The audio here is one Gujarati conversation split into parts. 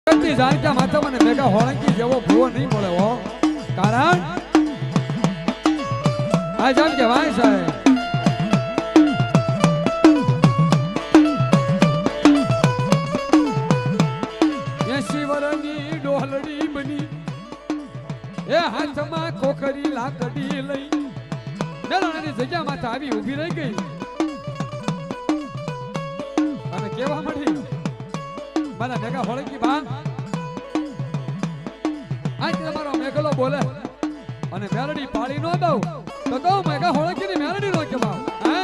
જાણતા માતા મને મેગા હોળંકી જેવો ભૂવો નહીં મળે હો. કારણ આ જાણ કે વાય સાહેબ શિવરની ડોલડી બની એ હાથમાં કોકરી લાકડી લઈ મેળાની જગ્યામાં આવી ઊભી રહી ગઈ અને કેવા મળી મારા મેગા હોળંકી બા આજ તમારો મેઘલો બોલે અને મેલડી પાડી નો દઉં તો મેગા હોળંકી ની મેલડી નો કેવા હે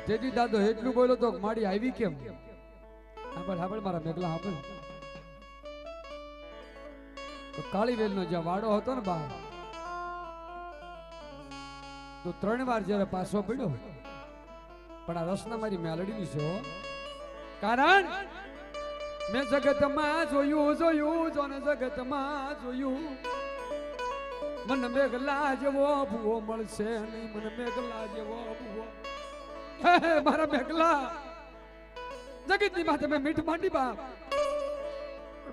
તેજી દાદો એટલું બોલ્યો તો માડી આવી કેમ હાબળ મારા મેઘલા હાબળ તો કાળીવેલ નો જ્યાં વાડો હતો ને બા તો 3 વાર જયારે પાછો પડ્યો પણ આ રસના મારી મેલડી ની છે કારણ મેં જગતમાં જોયું જોને જગતમાં જોયું મને મેઘલા જેવો ભૂવો મળશે નહીં મને મેઘલા જેવો ભૂવો મારા મેઘલા જગતની માથે મેં મીઠ માંડી બાપ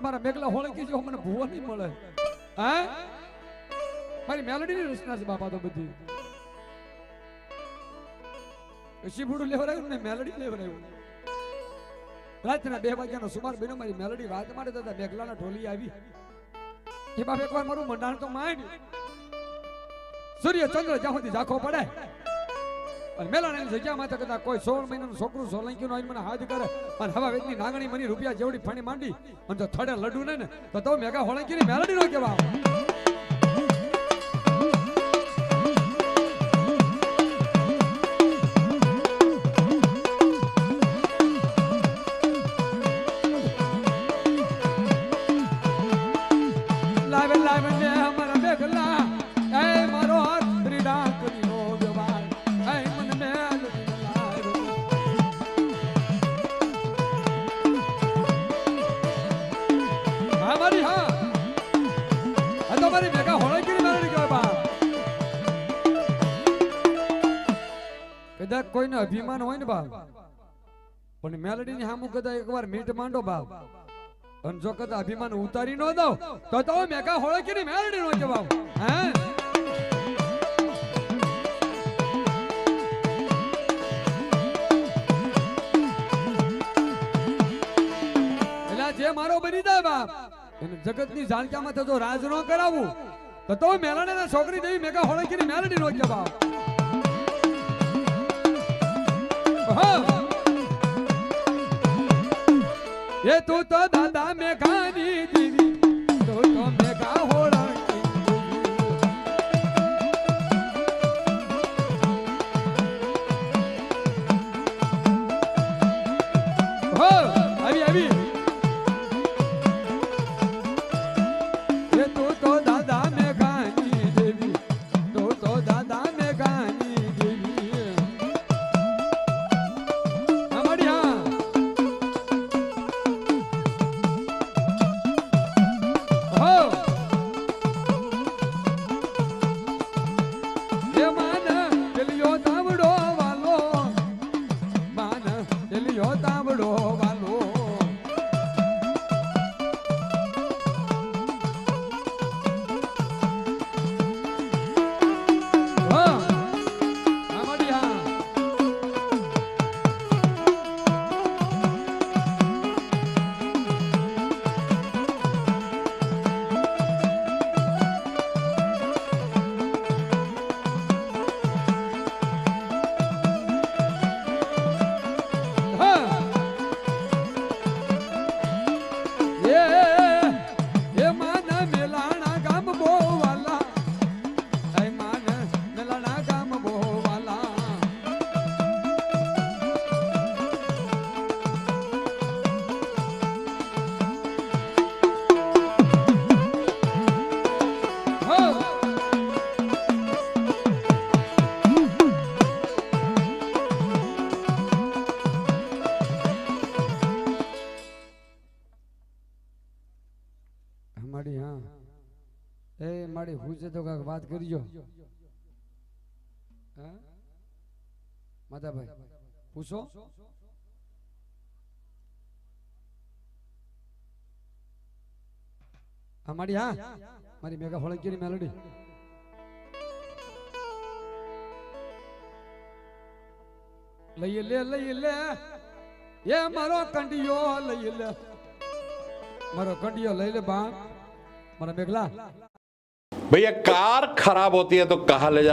મારા મેઘલા હોળંકી જેવો મને ભૂવો નહીં મળે હે મારી મેલડીની રચના છે બાપા તો બધી શીભુડું લેવરાયું ને મેલડી લેવરાયું રાતના 2 વાગ્યાનો સુમાર બેનો મારી મેલડી વાત મારે તો મેઘલાના ઢોલી આવી એ બાપ એકવાર મારું મંડાણ તો માંડ સૂર્ય ચંદ્ર જ્યાં સુધી ઝાંખો પડે અને મેલાણાની જગ્યામાં તો કદાચ કોઈ 16 મહિનાનું છોકરું સોલંકીનું આવીને મને હાથ કરે અને હવા વેદની નાગણી મની રૂપિયા જેવડી ફણી માંડી અને તો થડે લડુ ને તો મેગા હોળંકીની મેલડી નો કેવા કોઈને અભિમાન હોય ને બાપ પણ મેલડી ની સામું કદા એકવાર મીઠ માંડો બાપ અને જો કદા અભિમાન ઉતારી નો દો તો મેગા હોળંકી ની મેલડી નો જવાબ હે એટલે જે મારો બની જાય બાપ એને જગત ની જાણક્યામાં તો રાજ નો કરાવું તો મેલાના છોકરી જેવી મેગા હોળંકી ની મેલડી નો જવાબ ये तू तो दादा मेघानी दीदी तू तो मेघा होळंकी हो अभी ये तू तो दादा मेघानी देवी तू तो दादा मेघानी देवी માડી પૂછે તો કાક વાત કરજો હા માતાભાઈ પૂછો મારી હા મારી મેઘા હોળંકીની મેલોડી લઈ લે એ મારો કંડિયો લઈ લે મારો कंडियो ले ले बा मारा मेघला भैया कार खराब होती है तो कहाँ ले जा